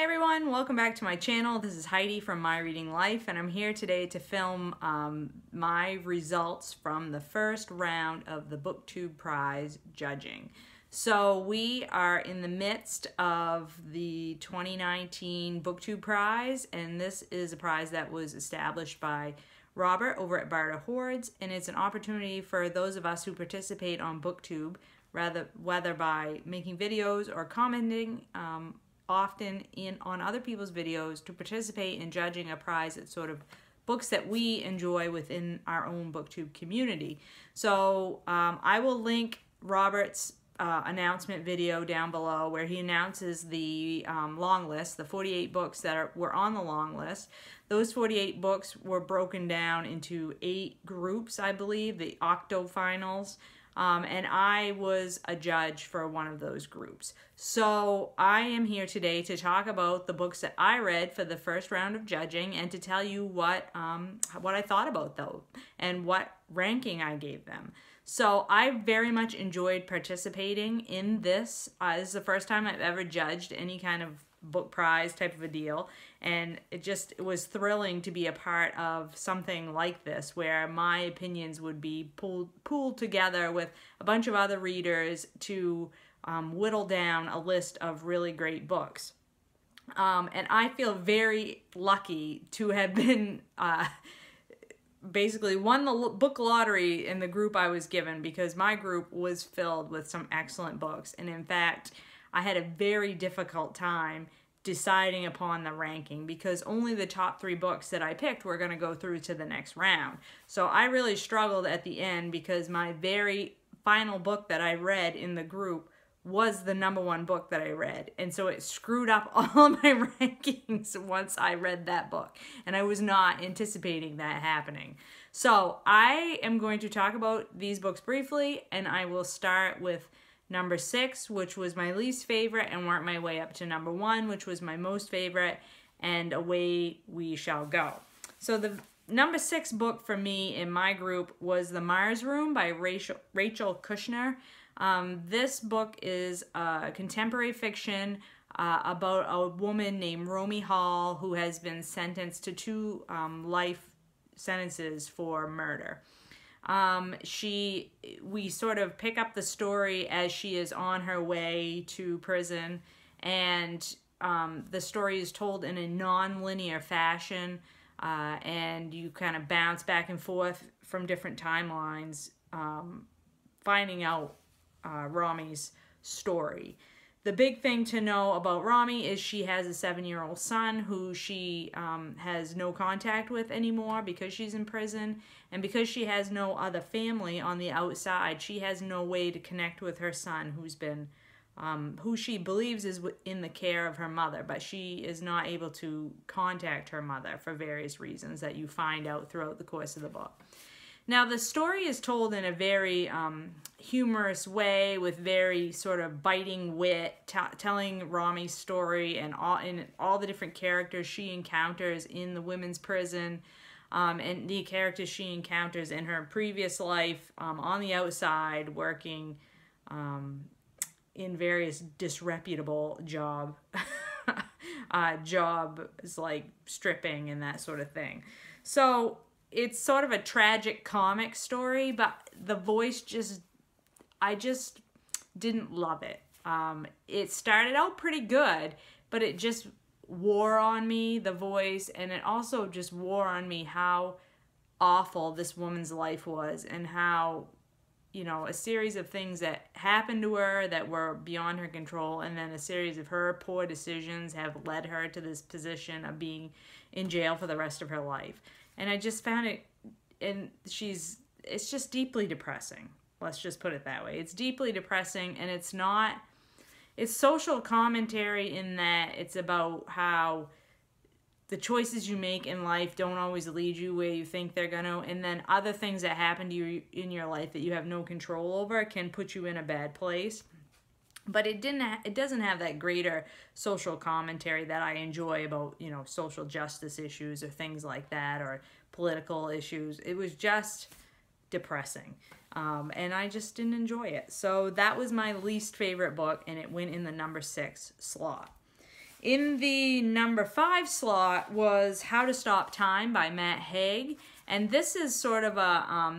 everyone, welcome back to my channel. This is Heidi from My Reading Life, and I'm here today to film my results from the first round of the BookTube Prize judging. So we are in the midst of the 2019 BookTube Prize, and this is a prize that was established by Robert over at Barter Hordes, and it's an opportunity for those of us who participate on BookTube, whether by making videos or commenting often on other people's videos, to participate in judging a prize that's sort of books that we enjoy within our own BookTube community. So I will link Robert's announcement video down below where he announces the long list, the 48 books that were on the long list. Those 48 books were broken down into 8 groups, I believe, the octo-finals. And I was a judge for one of those groups. So I am here today to talk about the books that I read for the first round of judging and to tell you what I thought about those and what ranking I gave them. So I very much enjoyed participating in this. This is the first time I've ever judged any kind of book prize type of a deal, and it was thrilling to be a part of something like this where my opinions would be pooled together with a bunch of other readers to whittle down a list of really great books. And I feel very lucky to have been basically won the book lottery in the group I was given, because my group was filled with some excellent books, and in fact I had a very difficult time deciding upon the ranking because only the top 3 books that I picked were going to go through to the next round. So I really struggled at the end because my very final book that I read in the group was the #1 book that I read, and so it screwed up all of my rankings once I read that book, and I was not anticipating that happening. So I am going to talk about these books briefly, and I will start with number 6, which was my least favorite, and work my way up to number 1, which was my most favorite, and away we shall go. So the number 6 book for me in my group was The Meyers Room by Rachel Kushner. This book is contemporary fiction about a woman named Romy Hall who has been sentenced to 2 life sentences for murder. We sort of pick up the story as she is on her way to prison, and the story is told in a non-linear fashion, and you kind of bounce back and forth from different timelines, finding out Romy's story. The big thing to know about Romy is she has a 7-year-old son who she has no contact with anymore because she's in prison, and because she has no other family on the outside, she has no way to connect with her son who's been, who she believes is in the care of her mother, but she is not able to contact her mother for various reasons that you find out throughout the course of the book. Now, the story is told in a very humorous way with very sort of biting wit, telling Romy's story and all the different characters she encounters in the women's prison, and the characters she encounters in her previous life on the outside working in various disreputable jobs like stripping and that sort of thing. So it's sort of a tragic comic story, but the voice I just didn't love it. It started out pretty good, but it just wore on me, the voice, and it also just wore on me how awful this woman's life was, and how, you know, a series of things that happened to her that were beyond her control, and then a series of her poor decisions have led her to this position of being in jail for the rest of her life. And I just found it, and it's just deeply depressing. Let's just put it that way. It's deeply depressing, and it's social commentary in that it's about how the choices you make in life don't always lead you where you think they're gonna, and then other things that happen to you in your life that you have no control over can put you in a bad place. But it doesn't have that greater social commentary that I enjoy about, you know, social justice issues or things like that, or political issues. It was just depressing, and I just didn't enjoy it. So that was my least favorite book, and it went in the number 6 slot. In the number 5 slot was How to Stop Time by Matt Haig. And this is sort of a,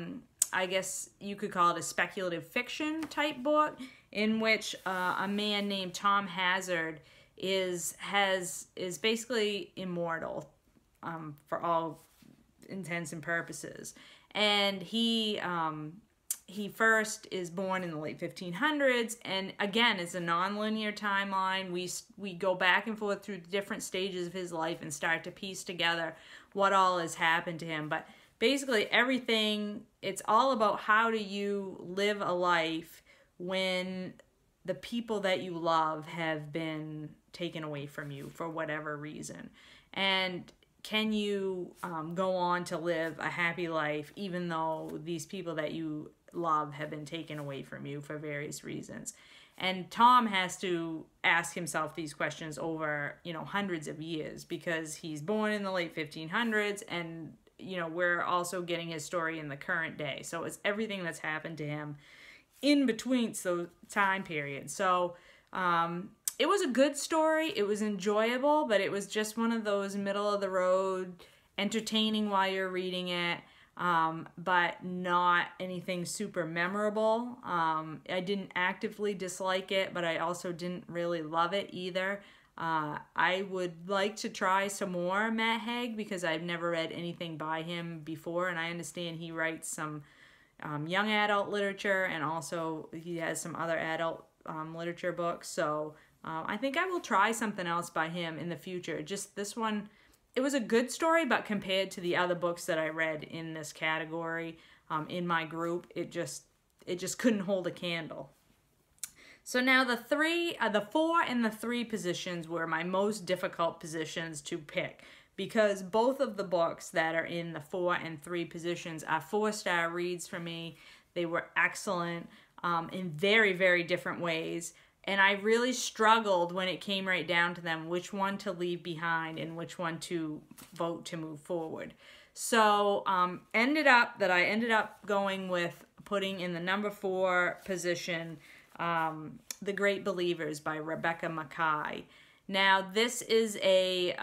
I guess you could call it a speculative fiction type book in which a man named Tom Hazard is basically immortal for all intents and purposes. And he first is born in the late 1500s, and again, it's a non-linear timeline. We go back and forth through different stages of his life and start to piece together what all has happened to him. But basically everything, it's all about how do you live a life when the people that you love have been taken away from you for whatever reason. And can you go on to live a happy life even though these people that you love have been taken away from you for various reasons? And Tom has to ask himself these questions over, hundreds of years, because he's born in the late 1500s, and, we're also getting his story in the current day. So it's everything that's happened to him in between those time periods. So, it was a good story. It was enjoyable, but it was just one of those middle of the road, entertaining while you're reading it, but not anything super memorable. I didn't actively dislike it, but I also didn't really love it either. I would like to try some more Matt Haig because I've never read anything by him before, and I understand he writes some young adult literature, and also he has some other adult literature books. So I think I will try something else by him in the future. Just this one, it was a good story, but compared to the other books that I read in this category in my group, it just couldn't hold a candle. So now the 4 and the 3 positions were my most difficult positions to pick, because both of the books that are in the 4 and 3 positions are 4-star reads for me. They were excellent in very, very different ways. And I really struggled when it came right down to them, which one to leave behind and which one to vote to move forward. So I ended up going with putting in the number 4 position, The Great Believers by Rebecca Makkai. Now this is a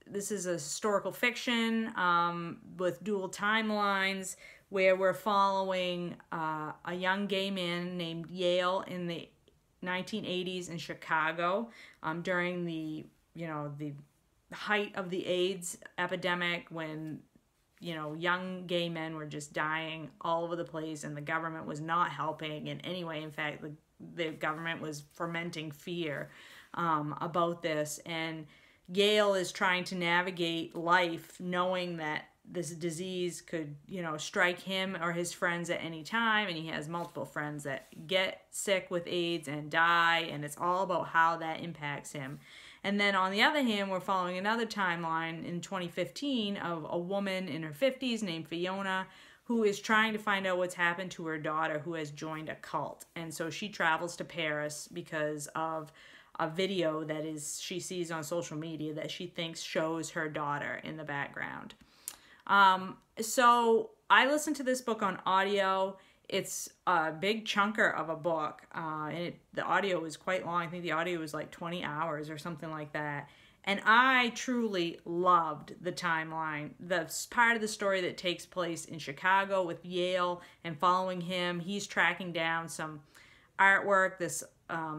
historical fiction with dual timelines, where we're following a young gay man named Yale in the 1980s in Chicago during the height of the AIDS epidemic, when young gay men were just dying all over the place and the government was not helping in any way. In fact, the government was fomenting fear about this, and Yale is trying to navigate life knowing that this disease could, strike him or his friends at any time, and he has multiple friends that get sick with AIDS and die, and it's all about how that impacts him. And then on the other hand, we're following another timeline in 2015 of a woman in her 50s named Fiona, who is trying to find out what's happened to her daughter, who has joined a cult. And so she travels to Paris because of a video that she sees on social media that she thinks shows her daughter in the background. So I listened to this book on audio. It's a big chunker of a book, and the audio is quite long. I think the audio was like 20 hours or something like that. And I truly loved the timeline, the part of the story that takes place in Chicago with Yale and following him. He's tracking down some artwork. This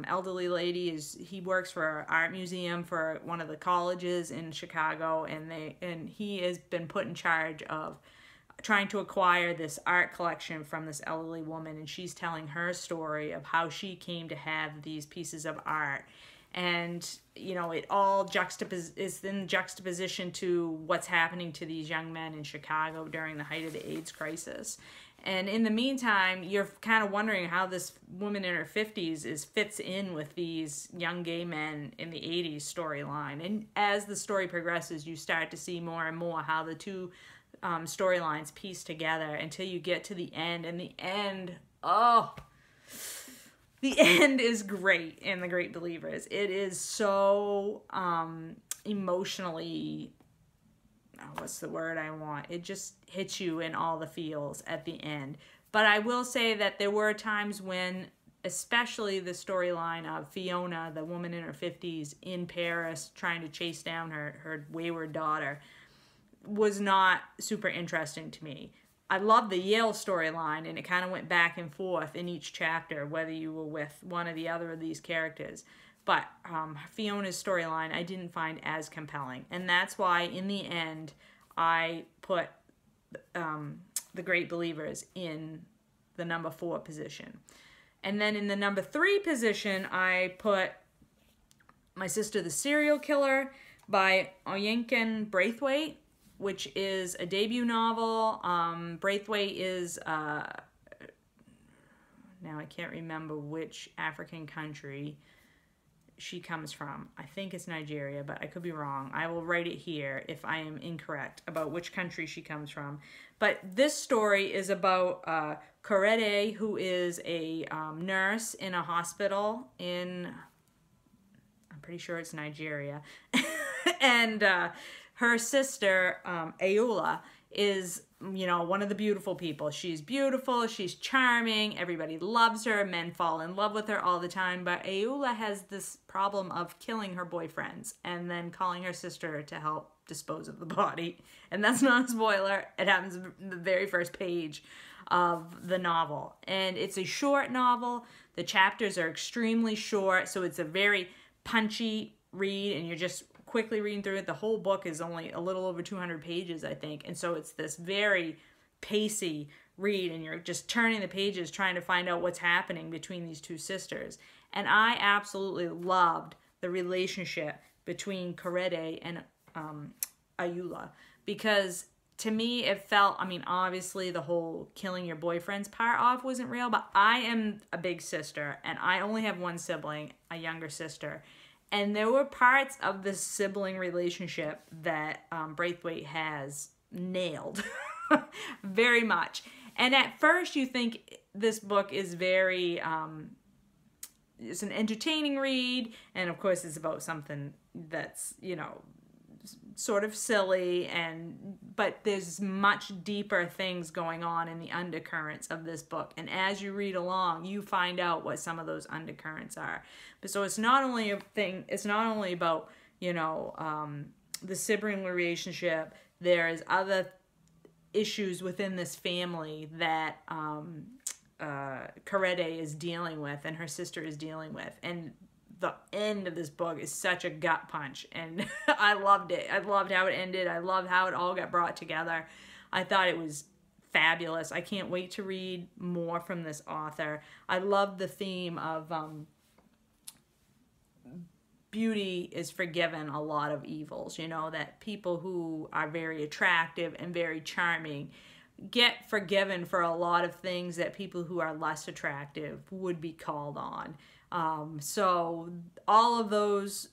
elderly lady he works for an art museum for one of the colleges in Chicago, and he has been put in charge of trying to acquire this art collection from this elderly woman, and she's telling her story of how she came to have these pieces of art. And it all is in juxtaposition to what's happening to these young men in Chicago during the height of the AIDS crisis. And in the meantime, you're kind of wondering how this woman in her 50s fits in with these young gay men in the 80s storyline. And as the story progresses, you start to see more and more how the two storylines piece together until you get to the end. And the end is great in The Great Believers. It is so emotionally, what's the word I want? It just hits you in all the feels at the end. But I will say that there were times when especially the storyline of Fiona, the woman in her 50s in Paris trying to chase down her wayward daughter, was not super interesting to me. I love the Yale storyline, and it kind of went back and forth in each chapter, whether you were with one or the other of these characters. But Fiona's storyline I didn't find as compelling. And that's why, in the end, I put The Great Believers in the number 4 position. And then in the number 3 position, I put My Sister the Serial Killer by Oyinkan Braithwaite, which is a debut novel. Braithwaite is, now I can't remember which African country she comes from. I think it's Nigeria, but I could be wrong. I will write it here if I am incorrect about which country she comes from. But this story is about Crawdads, who is a nurse in a hospital in, I'm pretty sure it's Nigeria. And her sister, Ayoola, is, you know, one of the beautiful people. She's beautiful, she's charming, everybody loves her, men fall in love with her all the time, but Ayoola has this problem of killing her boyfriends and then calling her sister to help dispose of the body. And that's not a spoiler, it happens in the very first page of the novel. And it's a short novel, the chapters are extremely short, so it's a very punchy read, and you're just quickly reading through it. The whole book is only a little over 200 pages, I think, and so it's this very pacey read, and you're just turning the pages trying to find out what's happening between these two sisters. And I absolutely loved the relationship between Crawdads and Ayoola, because to me it felt, I mean, obviously the whole killing your boyfriend's part off wasn't real, but I am a big sister and I only have one sibling, a younger sister. And there were parts of this sibling relationship that Braithwaite has nailed very much. And at first you think this book is very, it's an entertaining read. And of course it's about something that's, you know, sort of silly, but there's much deeper things going on in the undercurrents of this book, and as you read along you find out what some of those undercurrents are. But so it's not only about, you know, the sibling relationship. There's other issues within this family that Crawdads is dealing with and her sister is dealing with, and the end of this book is such a gut punch, and I loved it. I loved how it ended. I loved how it all got brought together. I thought it was fabulous. I can't wait to read more from this author. I love the theme of beauty is forgiven a lot of evils, you know, that people who are very attractive and very charming get forgiven for a lot of things that people who are less attractive would be called on. So all of those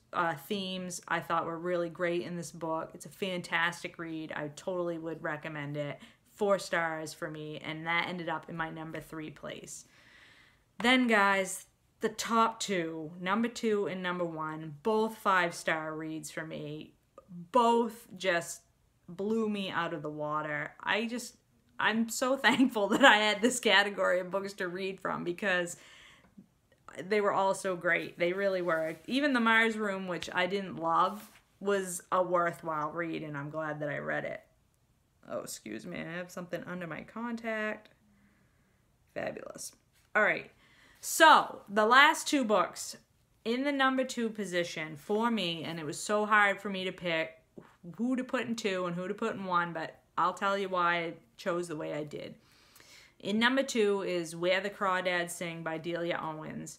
themes I thought were really great in this book. It's a fantastic read. I totally would recommend it. 4 stars for me, and that ended up in my number 3 place. Then guys, the top 2, number 2 and number 1, both 5-star reads for me. Both just blew me out of the water. I'm so thankful that I had this category of books to read from, because they were all so great. They really were. Even the Meyers Room, which I didn't love, was a worthwhile read, and I'm glad that I read it. Oh, excuse me. I have something under my contact. Fabulous. All right. So, the last 2 books in the number 2 position for me, and it was so hard for me to pick who to put in 2 and who to put in 1, but I'll tell you why I chose the way I did. In number 2 is Where the Crawdads Sing by Delia Owens.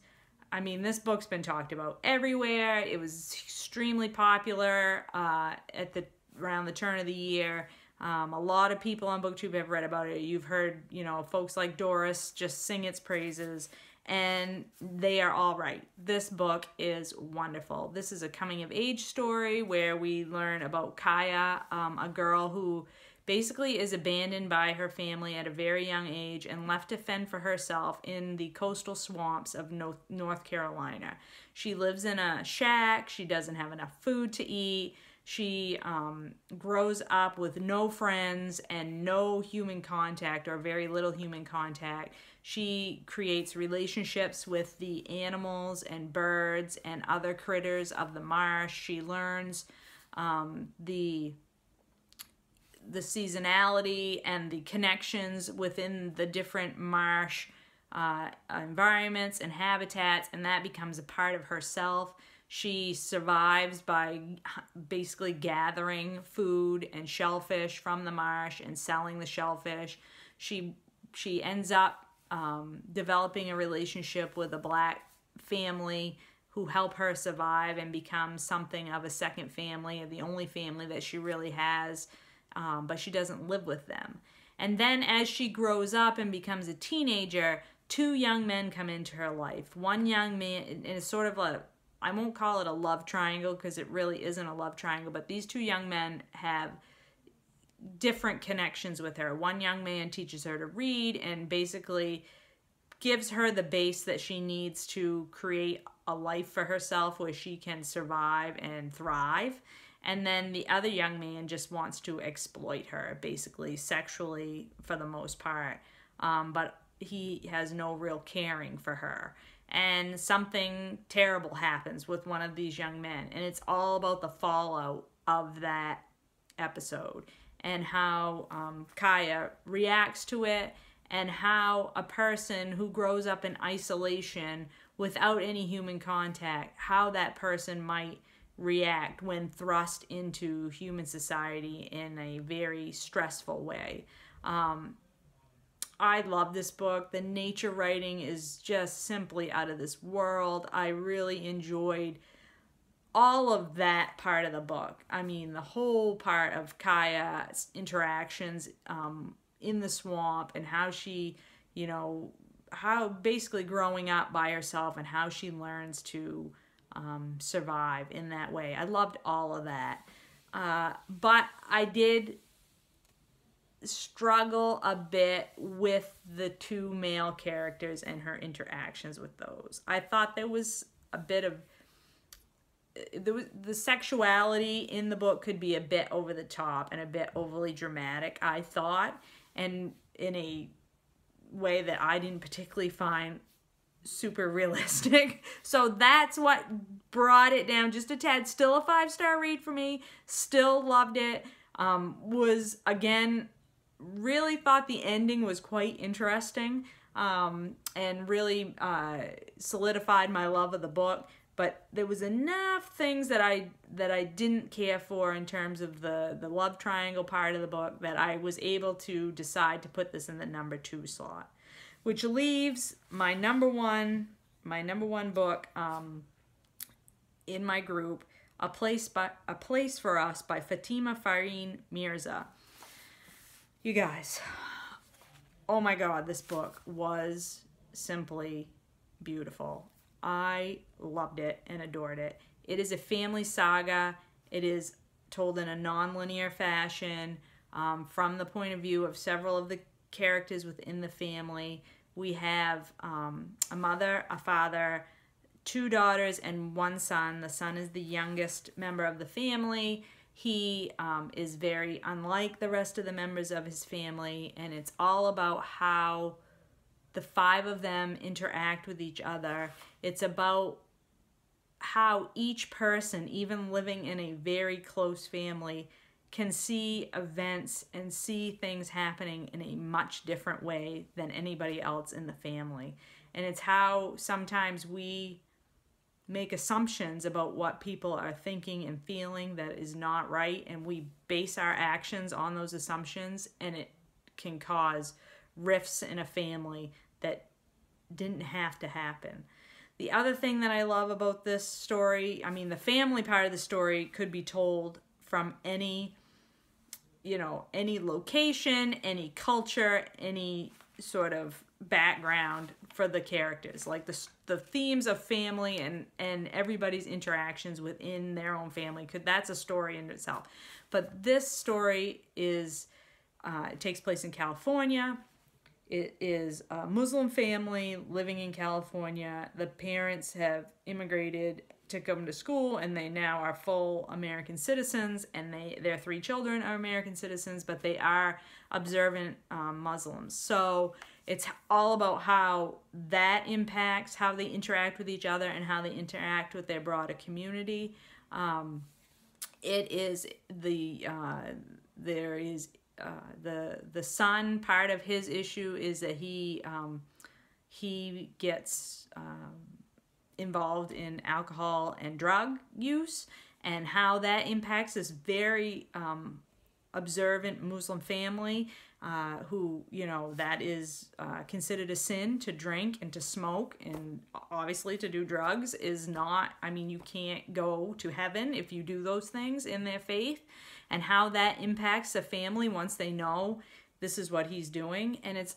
I mean, this book's been talked about everywhere. It was extremely popular around the turn of the year. A lot of people on BookTube have read about it. You've heard, you know, folks like Doris just sing its praises, and they are all right. This book is wonderful. This is a coming-of-age story where we learn about Kaya, a girl who basically is abandoned by her family at a very young age and left to fend for herself in the coastal swamps of North Carolina. She lives in a shack. She doesn't have enough food to eat. She grows up with no friends and no human contact, or very little human contact. She creates relationships with the animals and birds and other critters of the marsh. She learns the seasonality and the connections within the different marsh environments and habitats, and that becomes a part of herself. She survives by basically gathering food and shellfish from the marsh and selling the shellfish. She ends up developing a relationship with a black family who help her survive and become something of a second family, the only family that she really has, but she doesn't live with them. And then as she grows up and becomes a teenager, two young men come into her life. One young man, and it's sort of a, I won't call it a love triangle because it really isn't a love triangle, but these two young men have different connections with her. One young man teaches her to read and basically gives her the base that she needs to create a life for herself where she can survive and thrive. And then the other young man just wants to exploit her, basically sexually for the most part, but he has no real caring for her. And something terrible happens with one of these young men, and it's all about the fallout of that episode and how Kaya reacts to it, and how a person who grows up in isolation without any human contact, how that person might react when thrust into human society in a very stressful way. I love this book. The nature writing is just simply out of this world. I really enjoyed all of that part of the book. I mean, the whole part of Kaya's interactions in the swamp, and how she, you know, how basically growing up by herself and how she learns to survive in that way. I loved all of that. But I did struggle a bit with the two male characters and her interactions with those. I thought there was a bit of the sexuality in the book could be a bit over the top and a bit overly dramatic, I thought, and in a way that I didn't particularly find super realistic. So that's what brought it down just a tad. Still a 5-star read for me. Still loved it. Was, again, really thought the ending was quite interesting, and really solidified my love of the book. But there was enough things that I didn't care for in terms of the love triangle part of the book that I was able to decide to put this in the number 2 slot, which leaves my number one book in my group, A Place for Us by Fatima Farine Mirza. You guys, oh my God, this book was simply beautiful. I loved it and adored it. It is a family saga. It is told in a non-linear fashion, from the point of view of several of the characters within the family. We have a mother, a father, 2 daughters, and 1 son. The son is the youngest member of the family. He is very unlike the rest of the members of his family, and it's all about how the 5 of them interact with each other. It's about how each person, even living in a very close family, can see events and see things happening in a much different way than anybody else in the family. And it's how sometimes we make assumptions about what people are thinking and feeling that is not right, and we base our actions on those assumptions, and it can cause rifts in a family that didn't have to happen. The other thing that I love about this story, I mean, the family part of the story could be told from any, you know, any location, any culture, any sort of background for the characters. Like the themes of family and everybody's interactions within their own family, that's a story in itself. But this story is, it takes place in California. It is a Muslim family living in California. The parents have immigrated to come to school, and they now are full American citizens, and their 3 children are American citizens, but they are observant Muslims. So It's all about how that impacts how they interact with each other and how they interact with their broader community. It is there is the son. Part of his issue is that he gets involved in alcohol and drug use, and how that impacts this very observant Muslim family who, you know, that is considered a sin to drink and to smoke, and obviously to do drugs is not, I mean, you can't go to heaven if you do those things in their faith, and how that impacts the family once they know this is what he's doing. And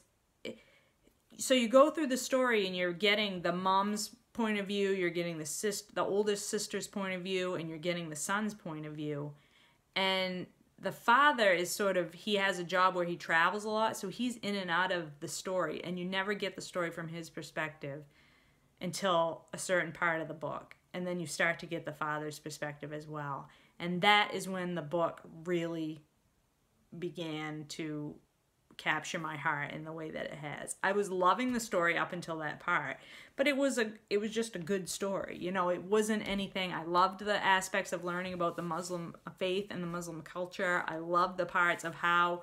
so you go through the story and you're getting the mom's point of view, you're getting the oldest sister's point of view, and you're getting the son's point of view. And the father is sort of, he has a job where he travels a lot, so he's in and out of the story, and you never get the story from his perspective until a certain part of the book. And then you start to get the father's perspective as well. And that is when the book really began to capture my heart in the way that it has. I was loving the story up until that part, but it was just a good story. You know, it wasn't anything. I loved the aspects of learning about the Muslim faith and the Muslim culture. I loved the parts of how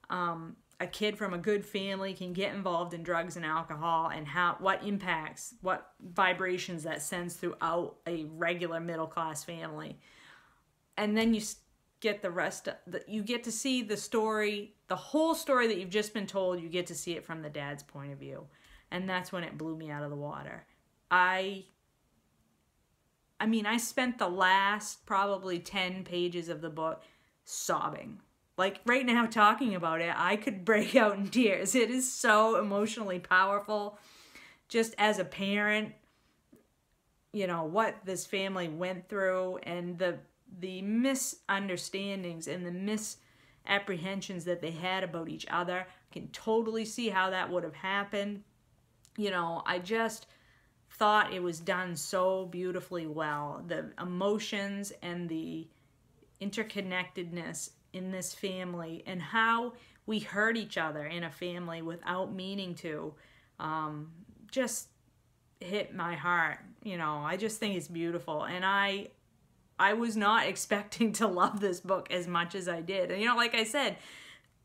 a kid from a good family can get involved in drugs and alcohol, and what impacts, what vibrations that sends throughout a regular middle-class family. And then you get the rest of you get to see the story, the whole story that you've just been told. You get to see it from the dad's point of view, and that's when it blew me out of the water. I mean, I spent the last probably 10 pages of the book sobbing. Like right now, talking about it, I could break out in tears. It is so emotionally powerful. Just as a parent, you know, what this family went through, and the misunderstandings and the misapprehensions that they had about each other. I can totally see how that would have happened. You know, I just thought it was done so beautifully well. The emotions and the interconnectedness in this family, and how we hurt each other in a family without meaning to, just hit my heart. You know, I just think it's beautiful. And I was not expecting to love this book as much as I did. And, you know, like I said,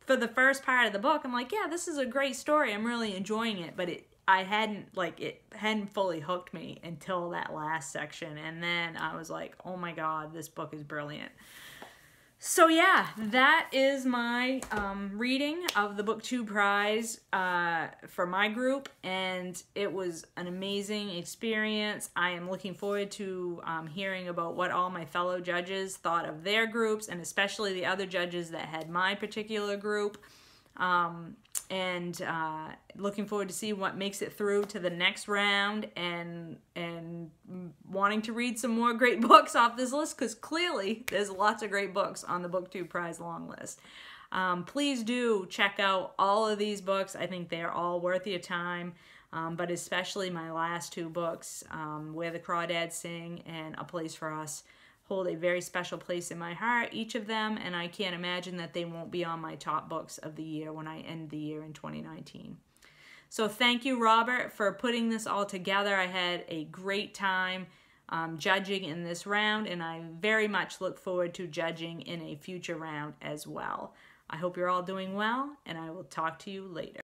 for the first part of the book, I'm like, yeah, this is a great story. I'm really enjoying it. But it hadn't fully hooked me until that last section. And then I was like, oh my God, this book is brilliant. So yeah, that is my reading of the BookTube Prize for my group, and it was an amazing experience. I am looking forward to hearing about what all my fellow judges thought of their groups, and especially the other judges that had my particular group. And looking forward to see what makes it through to the next round, and wanting to read some more great books off this list, because clearly there's lots of great books on the BookTube Prize long list. Please do check out all of these books. I think they're all worth your time, but especially my last two books, Where the Crawdads Sing and A Place for Us, hold a very special place in my heart, each of them, and I can't imagine that they won't be on my top books of the year when I end the year in 2019. So thank you, Robert, for putting this all together. I had a great time judging in this round, and I very much look forward to judging in a future round as well. I hope you're all doing well, and I will talk to you later.